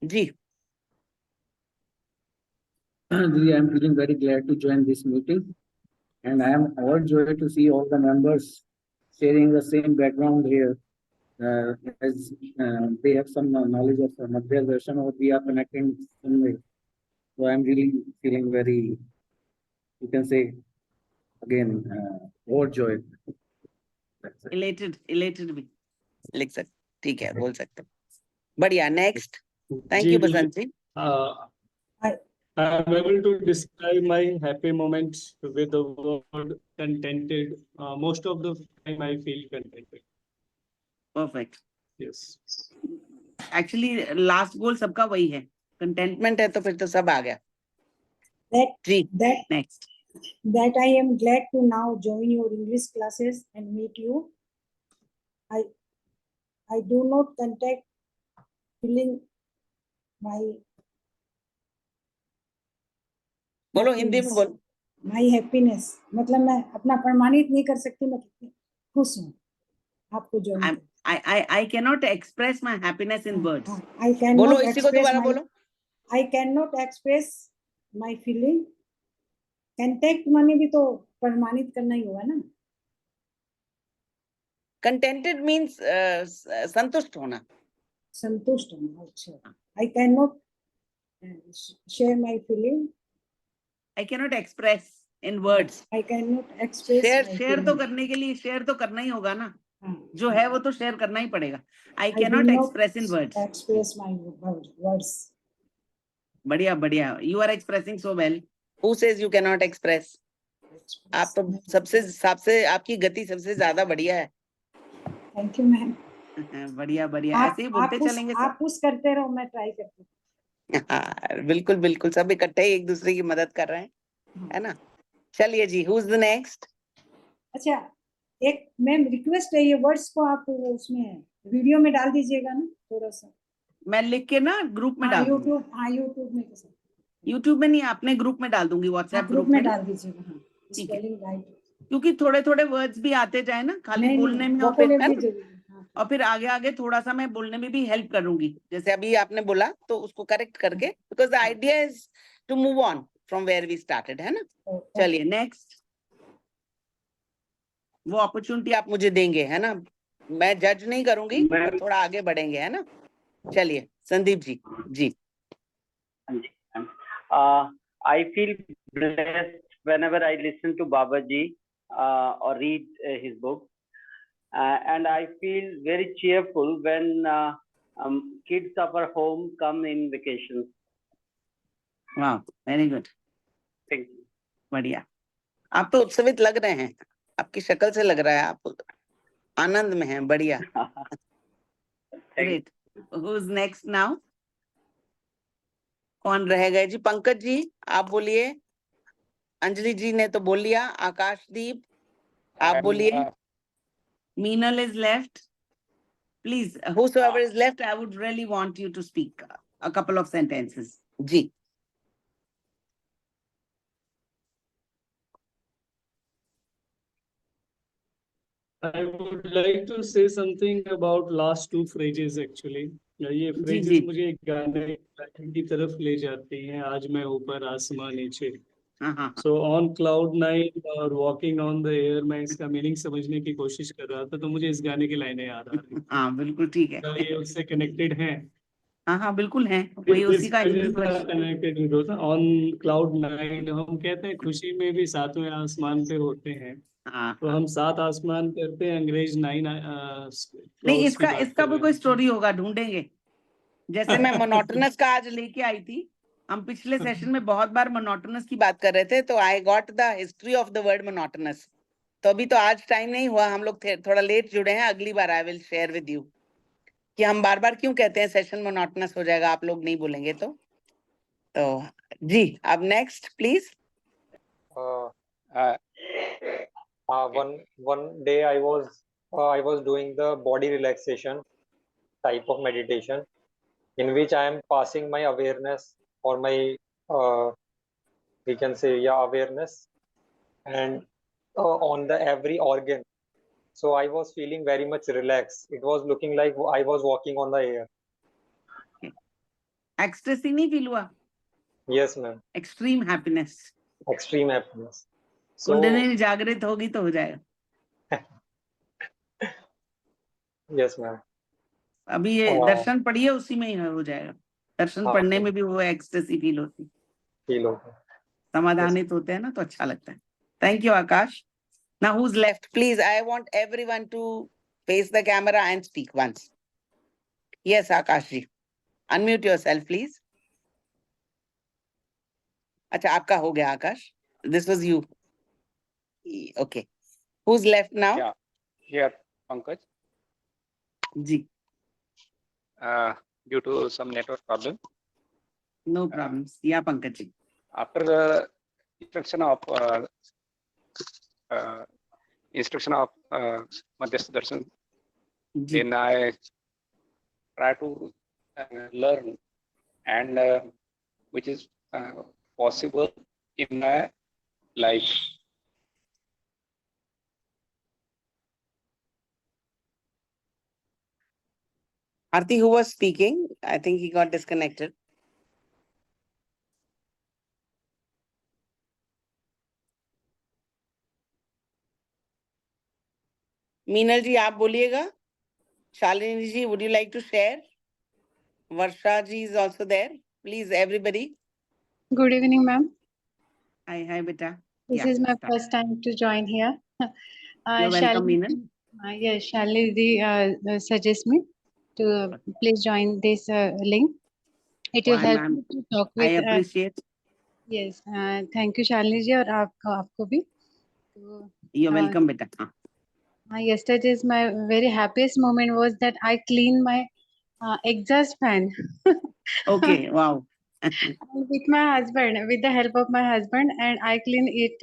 A: जी।
F: Didi, I am feeling very glad to join this meeting, and I am overjoyed to see all the members sharing the same background here. As they have some knowledge of Madhya Darshan, or we are connecting some way. So I am really feeling very, you can say, again, overjoyed. That's it.
A: Elated भी लिख सकते, ठीक है, बोल सकते, बढ़िया। Next, thank
I: जी,
A: you Basant ji.
I: I am able to describe my happy moments with the word contented. Most of the time I feel contented.
A: Perfect.
I: Yes.
A: Actually last गोल सबका वही है, कंटेंटमेंट है, तो फिर तो सब आ गया
E: That
A: जी।
E: that
A: next,
E: that I am glad to now join your English classes and meet you. I do not contact feeling my
A: बोलो हिंदी में बोलो।
E: my happiness, मतलब मैं अपना प्रमाणित नहीं कर सकती मैं कितनी खुश हूँ आपको ज्वाइन करके।
A: I cannot express my happiness in words.
E: I cannot
A: बोलो इसी को
E: express
A: दोबारा
E: my-
A: बोलो।
E: I cannot express my feeling. Contact माने भी तो प्रमाणित करना ही होगा ना।
A: कंटेंटेड मीन्स संतुष्ट होना।
E: संतुष्ट होना, अच्छा। I cannot share my feeling.
A: I cannot express in words.
E: I cannot express
A: share
E: my
A: share तो
E: feeling.
A: करने के लिए शेयर तो करना ही होगा ना,
E: हाँ,
A: जो है वो तो शेयर करना ही पड़ेगा। I
E: I do
A: cannot
E: not
A: express in words.
E: express my words.
A: बढ़िया बढ़िया, you are expressing so well. Who says you cannot express? आप तो सबसे आपकी गति सबसे ज्यादा बढ़िया है।
E: Thank you ma'am.
A: बढ़िया बढ़िया, ऐसे ही बोलते चलेंगे सब।
E: आप पुश करते रहो, मैं ट्राई करती हूँ।
A: हाँ, बिल्कुल बिल्कुल, सब इकट्ठे ही एक दूसरे की मदद कर रहे हैं, है ना। चलिए जी, who's the next?
E: अच्छा, एक मैम रिक्वेस्ट है, ये वर्ड्स को आप उसमें वीडियो में डाल दीजिएगा ना थोड़ा सा।
A: मैं लिख के ना ग्रुप में डाल दूंगी।
E: यूट्यूब में कैसे?
A: यूट्यूब में नहीं, अपने ग्रुप में डाल दूंगी, व्हाट्सएप ग्रुप में
E: डाल दीजिएगा। हाँ,
A: ठीक है।
E: स्पेलिंग राइट,
A: क्योंकि थोड़े थोड़े वर्ड्स भी आते जाए ना, खाली बोलने में और फिर है ना? और फिर आगे आगे थोड़ा सा मैं बोलने में भी हेल्प करूंगी, जैसे अभी आपने बोला तो उसको करेक्ट करके, because the idea is to move on from where we started, है ना। चलिए नेक्स्ट, वो अपॉर्चुनिटी आप मुझे देंगे, है ना, मैं जज नहीं करूंगी, पर थोड़ा आगे बढ़ेंगे, है ना। चलिए संदीप जी। जी
H: I feel blessed whenever I listen to Babaji or read his book. And I feel very cheerful when kids of our home come in vacations.
A: वाह, वेरी गुड,
H: Thank you.
A: बढ़िया। आप तो उत्सवित लग रहे हैं, आपकी शक्ल से लग रहा है आप आनंद में हैं, बढ़िया। Great, who is next now? कौन रह गए जी? पंकज जी आप बोलिए। अंजलि जी ने तो बोल लिया। आकाशदीप आप बोलिए। Meenal is left. Please, whosoever is left, I would really want you to speak a couple of sentences. जी।
I: I would like to say something about last two phrases actually. ये
A: जी
I: phrases
A: जी।
I: मुझे एक गाने की तरफ ले जाती हैं। आज मैं ऊपर आसमां नीचे।
A: हाँ हाँ
I: So on cloud nine और walking on the air, मैं इसका मीनिंग समझने की कोशिश कर रहा था, तो मुझे इस गाने की लाइनें याद आ रही।
A: हाँ, बिल्कुल ठीक है।
I: क्या ये उससे कनेक्टेड हैं?
A: हाँ हाँ बिल्कुल है, वही उसी का हिंदी वर्जन।
I: कनेक्टेड होता ऑन क्लाउड नाइन। हम कहते हैं खुशी में भी सातवें आसमान पे होते हैं,
A: हाँ
I: तो हम सात आसमान करते हैं, अंग्रेज नाइन
A: नहीं, इसका भी कोई स्टोरी होगा, ढूंढेंगे। जैसे मैं मोनोटोनस का आज लेके आई थी, हम पिछले सेशन में बहुत बार मोनोटोनस की बात कर रहे थे, तो I got the history of the word monotonous. तो अभी तो आज टाइम नहीं हुआ, हम लोग थोड़ा लेट जुड़े हैं। अगली बार I will share with you कि हम बार बार क्यों कहते हैं सेशन मोनोटोनस हो जाएगा, आप लोग नहीं बोलेंगे तो जी। अब next please.
G: one day I was doing the body relaxation type of meditation, in which I am passing my awareness or my we can say, yeah, awareness, and on the every organ. So I was feeling very much relaxed. It was looking like I was walking on the air.
A: Ecstasy नहीं feel हुआ?
G: Yes, ma'am.
A: Extreme happiness.
G: Extreme happiness. So
A: kundalini जागृत होगी तो हो जाएगा.
G: yes, ma'am.
A: अभी ये
G: हाँ.
A: दर्शन पढ़िए, उसी में ही हो जाएगा. दर्शन
G: हाँ,
A: पढ़ने
G: तो
A: में भी वो एक्सटेसी फील होती है.
G: feel होगा.
A: समाधानित होते हैं ना, तो अच्छा लगता है. Thank you, Akash. Now who's left? Please, I want everyone to face the camera and speak once. Yes, Akash ji. Unmute yourself, please. अच्छा, आपका हो गया, Akash. This was you. Okay. Who's left now?
C: Yeah. Here, Pankaj.
A: Ji.
C: Due to some network problem,
A: No problems. Yeah, Pankaj ji.
C: after the instruction of Madhyastha Darshan,
A: Ji.
C: then I try to learn, and which is possible in my life.
A: Aarti, who was speaking? I think he got disconnected. Meenal जी, आप बोलिएगा. Shalini ji, would you like to share? Varsha ji is also there. Please, everybody.
K: Good evening, ma'am.
A: Hi, beta.
K: This
A: Yeah,
K: is my
A: start.
K: first time to join here.
A: You're welcome, Meenal.
K: Yes, Shalini suggest me to please join this link. It will
A: Why,
K: help
A: ma'am?
K: me to talk
A: I
K: with.
A: appreciate.
K: Yes, thank you, Shalini ji, और आपको भी. तो,
A: You're welcome, beta.
K: yesterday's my very happiest moment was that I cleaned my exhaust fan.
A: Okay, wow.
K: With my husband, with the help of my husband, and I clean it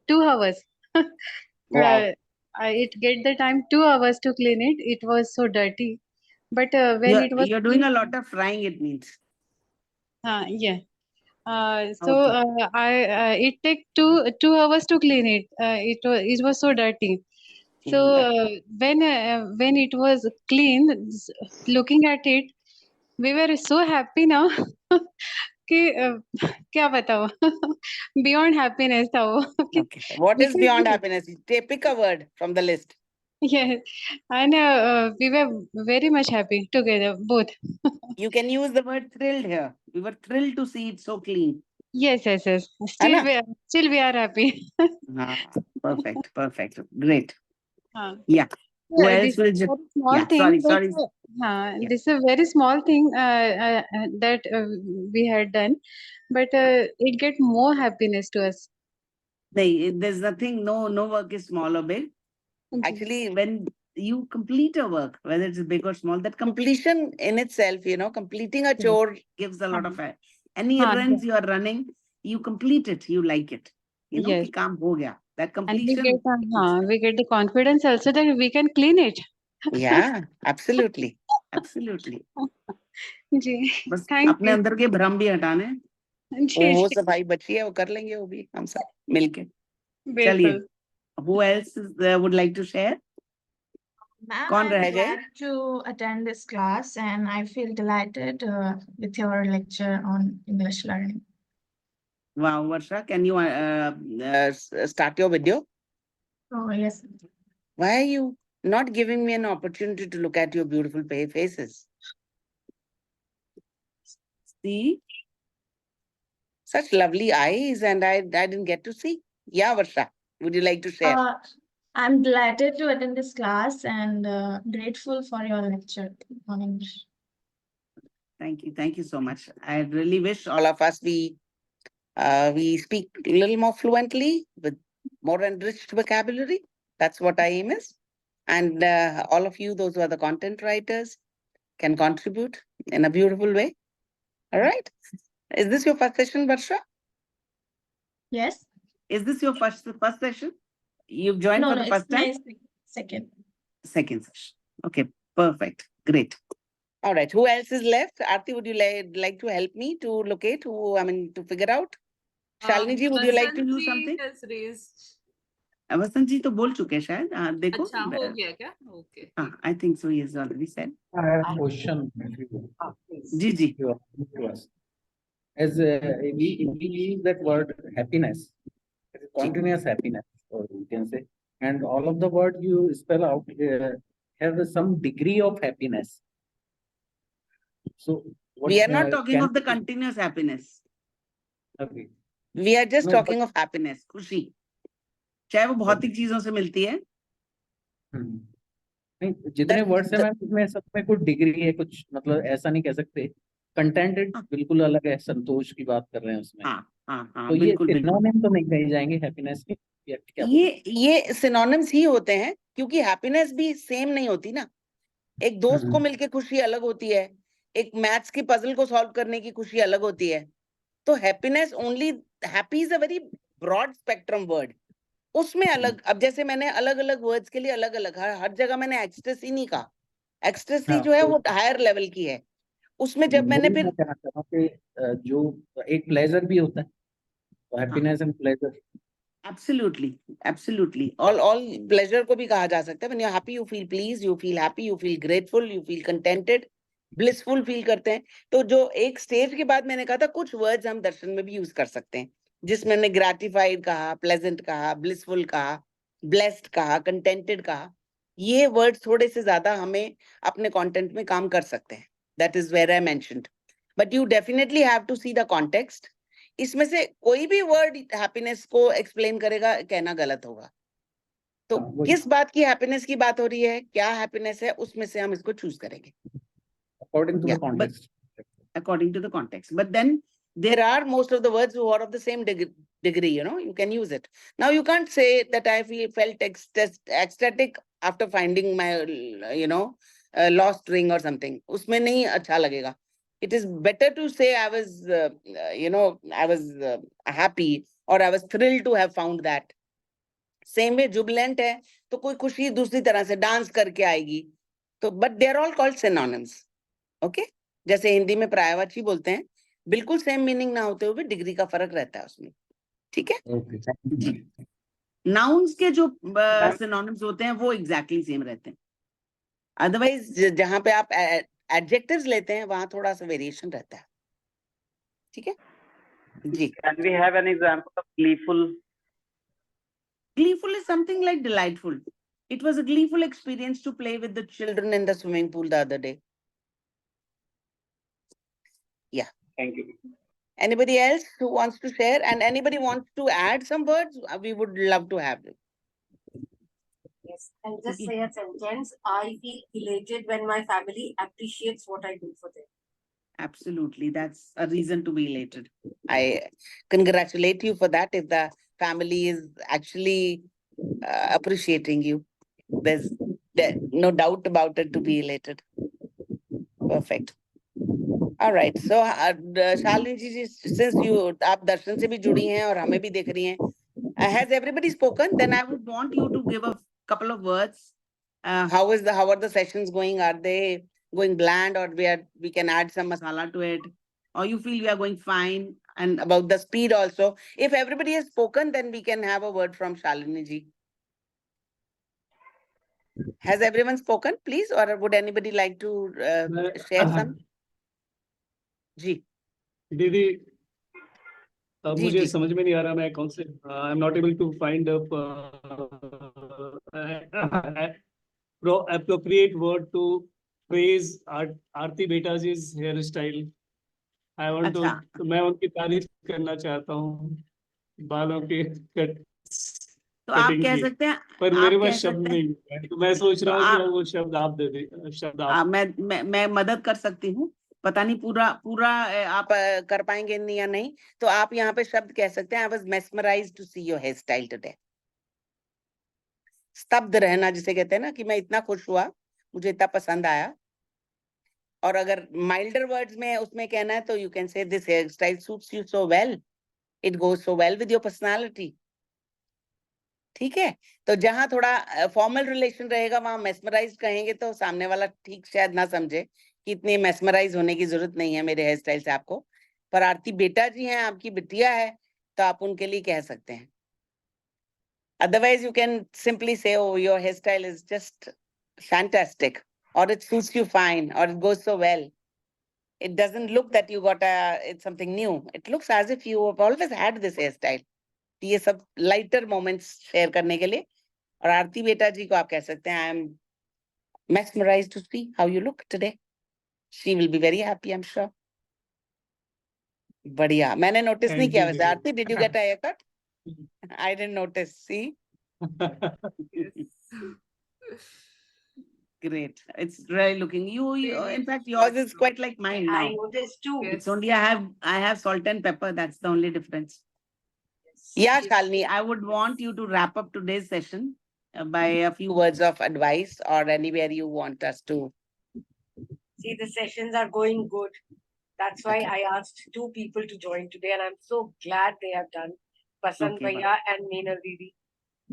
K: 2 hours.
A: Wow.
K: It get the time 2 hours to clean it. It was so dirty, but when it was
A: You're doing a lot of frying, it means.
K: yeah. So
A: Okay.
K: it take 2 hours to clean it. It was so dirty. So when it was clean, looking at it, we were so happy now. कि क्या बताओ beyond happiness था वो कि
A: Okay. What is
K: because
A: beyond happiness? Pick a word from the list.
K: yes, and we were very much happy together both.
A: You can use the word thrilled here. We were thrilled to see it so clean.
K: Yes.
A: है
K: Still
A: ना?
K: we are happy.
A: Perfect. Great.
K: हाँ.
A: Yeah. Who
K: Yeah,
A: else
K: this
A: will
K: is
A: just?
K: a very small
A: Yeah,
K: thing.
A: sorry.
K: But,
A: Yeah.
K: this is a very small thing that we had done, but it get more happiness to us.
A: There's nothing, no work is small or big. Actually, when you complete a work, whether it's big or small, that completion in itself, completing a chore gives a lot of any
K: हाँ,
A: errands you are running, you complete it, you like it.
K: yes.
A: कि काम हो गया. That
K: And
A: completion.
K: we get the confidence also that we can clean it.
A: Yeah, absolutely.
K: जी,
A: बस
K: thank
A: अपने
K: you.
A: अंदर के भ्रम भी हटाने.
K: जी,
A: वो सफाई बची है, वो कर लेंगे वो भी हम सब मिलके.
K: बिल्कुल.
A: चलिए. Who else would like to share?
L: Ma'am,
A: कौन रह
L: I'm
A: गए?
L: glad to attend this class and I feel delighted with your lecture on English learning.
A: Wow, Varsha, can you start your video?
L: Oh, yes.
A: Why are you not giving me an opportunity to look at your beautiful faces? See? Such lovely eyes, and I didn't get to see. Yeah, Varsha, would you like to share?
L: I'm delighted to attend this class and grateful for your lecture on English.
A: Thank you so much. I really wish all of us we speak a little more fluently with more enriched vocabulary. That's what our aim is. And all of you, those who are the content writers, can contribute in a beautiful way. All right. Is this your first session, Varsha?
L: Yes.
A: Is this your first session? You've joined
L: No,
A: for the first time?
L: it's my second.
A: Second session. Okay, perfect. Great. All right. Who else is left? Aarti, would you like to help me to locate to figure out? Shalini ji, would you like to use something? वसंत जी तो बोल चुके हैं शायद, देखो।
M: अच्छा हो गया क्या? ओके
A: हाँ, I think so, he has already said.
F: I have a question.
A: Ji ji.
F: You are to us. As we use that word happiness, continuous happiness, or you can say, and all of the words you spell out have some degree of happiness. So what,
A: We are not talking
F: can
A: of the continuous happiness.
F: okay.
A: We are just
F: No,
A: talking of happiness, खुशी, चाहे वो भौतिक चीजों से मिलती है।
F: नहीं, जितने वर्ड्स हैं मैम उसमें सब में कुछ डिग्री है, कुछ मतलब ऐसा नहीं कह सकते। कंटेंटेड बिल्कुल अलग है, संतोष की बात कर रहे हैं उसमें।
A: हाँ,
F: तो ये
A: बिल्कुल बिल्कुल।
F: सिनोनिम तो नहीं कहे जाएंगे हैप्पीनेस के, या क्या?
A: ये सिनोनिम्स ही होते हैं, क्योंकि हैप्पीनेस भी सेम नहीं होती ना। एक दोस्त को मिलके खुशी अलग होती है, एक मैथ्स की पजल को सॉल्व करने की खुशी अलग होती है। तो happiness only, happy is a very broad spectrum word. उसमें अलग, अब जैसे मैंने अलग अलग वर्ड्स के लिए अलग अलग, हर जगह मैंने एक्सटेसी नहीं कहा। एक्सटेसी जो है वो हायर लेवल की है। उसमें जब मैंने फिर
F: कहना चाह रहा हूं कि जो एक प्लेजर भी होता है, तो happiness and pleasure.
A: Absolutely. All pleasure को भी कहा जा सकता है। When you're happy, you feel pleased, you feel happy, you feel grateful, you feel contented, blissful feel करते हैं। तो जो एक स्टेज के बाद मैंने कहा था, कुछ वर्ड्स हम दर्शन में भी यूज कर सकते हैं, जिसमें मैंने ग्रेटिफाइड कहा, प्लेजेंट कहा, ब्लिसफुल कहा, ब्लेस्ड कहा, कंटेंटेड कहा। ये वर्ड थोड़े से ज्यादा हमें अपने कंटेंट में काम कर सकते हैं। That is where I mentioned. But you definitely have to see the context. इसमें से कोई भी वर्ड हैप्पीनेस को एक्सप्लेन करेगा, कहना गलत होगा। तो किस बात की हैप्पीनेस की बात हो रही है, क्या हैप्पीनेस है, उसमें से हम इसको चूज करेंगे
F: according to the context.
A: According to the context. But then there are most of the words who are of the same degree, you can use it. Now you can't say that I felt ecstatic after finding my, lost ring or something. उसमें नहीं अच्छा लगेगा. It is better to say I was happy, or I was thrilled to have found that. Same way jubilant है तो कोई खुशी दूसरी तरह से डांस करके आएगी। तो but they are all called synonyms. Okay? जैसे हिंदी में पर्यायवाची बोलते हैं, बिल्कुल सेम मीनिंग ना होते हुए डिग्री का फर्क रहता है उसमें। ठीक है जी। नाउन्स के जो सिनोनिम्स होते हैं वो एग्जैक्टली सेम रहते हैं। अदरवाइज जहां पे आप एडजेक्टिव्स लेते हैं वहां थोड़ा सा वेरिएशन रहता है। ठीक है जी।
H: Can we have an example of gleeful?
A: Gleeful is something like delightful. It was a gleeful experience to play with the children in the swimming pool the other day. Yeah.
H: Thank you.
A: Anybody else who wants to share, and anybody wants to add some words, we would love to have them.
B: Yes, I'll just say a sentence. I feel elated when my family appreciates what I do for them.
A: Absolutely. That's a reason to be elated. I congratulate you for that. If the family is actually appreciating you, there's no doubt about it to be elated. Perfect. All right. So, Shalini ji, since आप दर्शन से भी जुड़ी हैं और हमें भी देख रही हैं, has everybody spoken? Then I would want you to give a couple of words. How are the sessions going? Are they going bland, or we can add some masala to it, or you feel we are going fine? And about the speed also. If everybody has spoken, then we can have a word from Shalini ji. Has everyone spoken, please, or would anybody like to share some? जी
I: दीदी, अब
A: जी,
I: मुझे
A: जी।
I: समझ में नहीं आ रहा मैं कौन से I am not able to find appropriate word to praise Aarti बेटा ji hair style. I want to,
A: अच्छा।
I: मैं उनकी तारीफ करना चाहता हूँ बालों के
A: तो आप
I: कटिंग
A: कह
I: की,
A: सकते हैं,
I: पर
A: आप
I: मेरे
A: कह
I: पास शब्द
A: सकते
I: नहीं है, तो मैं सोच
A: तो
I: रहा हूँ कि
A: आप
I: वो शब्द आप दे दे, शब्द आप।
A: मैं मदद कर सकती हूँ। पता नहीं पूरा आप कर पाएंगे नहीं या नहीं। तो आप यहाँ पे शब्द कह सकते हैं, I was mesmerised to see your hair style today. स्तब्ध रहना जिसे कहते हैं ना, कि मैं इतना खुश हुआ, मुझे इतना पसंद आया। और अगर माइल्डर वर्ड्स में उसमें कहना है तो you can say this hair style suits you so well, it goes so well with your personality. ठीक है। तो जहां थोड़ा फॉर्मल रिलेशन रहेगा वहां मेस्मराइज कहेंगे तो सामने वाला ठीक शायद ना समझे कि इतने मेस्मराइज होने की जरूरत नहीं है मेरे हेयर स्टाइल से आपको। पर आरती बेटा जी हैं, आपकी बिटिया है, तो आप उनके लिए कह सकते हैं. Otherwise, you can simply say, oh, your hairstyle is just fantastic, or it suits you fine, or it goes so well. It doesn't look that you got it's something new. It looks as if you have always had this hairstyle. ये सब lighter moments share करने के लिए. और आरती बेटा जी को आप कह सकते हैं, I am mesmerized to see how you look today. She will be very happy, I'm sure. बढ़िया. मैंने notice नहीं
I: Thank
A: किया
I: you,
A: वैसे.
I: Didi.
A: Aarti, did you get a haircut? I didn't notice. See? Great. It's really looking in fact, yours is quite like mine
B: I
A: now.
B: noticed too.
A: It's only I have salt and pepper. That's the only difference. Yeah, Shalini, I would want you to wrap up today's session by a few words of advice or anywhere you want us to.
B: See, the sessions are going good. That's why
A: Okay.
B: I asked 2 people to join today, and I'm so glad they have done. Pasant
A: Okay,
B: Bhaiya and Meenal Didi.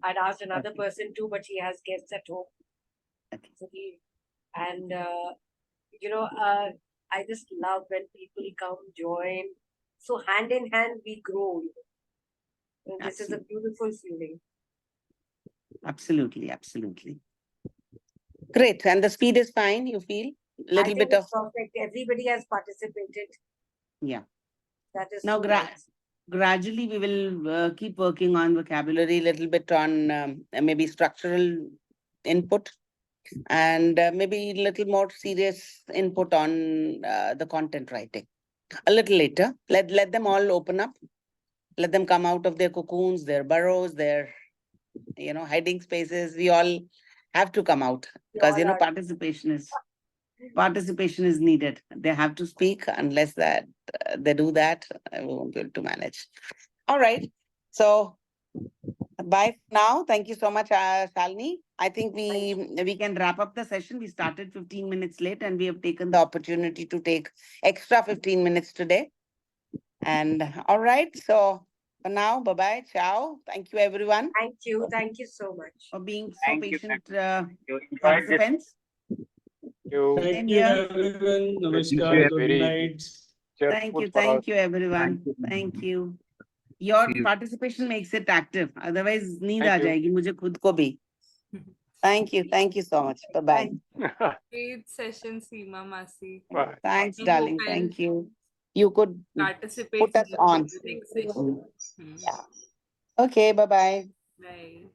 B: I'd asked another
A: Okay.
B: person too, but she has guests at home.
A: Okay.
B: So and I just love when people come, join. So hand in hand we grow. And this is a beautiful feeling.
A: Absolutely, absolutely. Great. And the speed is fine, you feel?
B: I
A: Little
B: think
A: bit of,
B: it's perfect. Everybody has participated.
A: yeah.
B: That is
A: Now,
B: so nice.
A: gradually we will keep working on vocabulary, little bit on maybe structural input, and maybe a little more serious input on the content writing. A little later, let them all open up. Let them come out of their cocoons, their burrows, their hiding spaces. We all have to come out because
B: all are.
A: participation is needed. They have to speak. Unless that they do that, we won't be able to manage. All right. So bye for now. Thank you so much, Shalini. I think we can wrap up the session. We started 15 minutes late and we have taken the opportunity to take extra 15 minutes today. And all right. So for now, bye-bye. Ciao. Thank you, everyone,
B: Thank you. Thank you so much.
A: for being so
H: Thank you,
A: patient
H: You enjoyed this.
A: participants.
G: You
I: Thank
A: Same
I: you,
A: here.
I: everyone.
G: This is
I: Namaskar. Good
G: very
I: night.
A: Thank
G: cheerful
A: you.
G: for us.
A: Thank you, everyone.
F: Thank you.
A: Thank you. Your
F: See you.
A: participation makes it active. Otherwise, नींद
G: Thank
A: uh
G: you.
A: जाएगी मुझे खुद को भी. Thank you. Thank you so much. Bye-bye.
M: Great session, Seema Masi.
G: Bye.
A: Thanks,
M: I
A: darling.
M: hope
A: Thank you. You could
M: participate
A: put us
M: more
A: on.
M: in the next session.
A: Yeah. Okay, bye-bye.
M: Bye.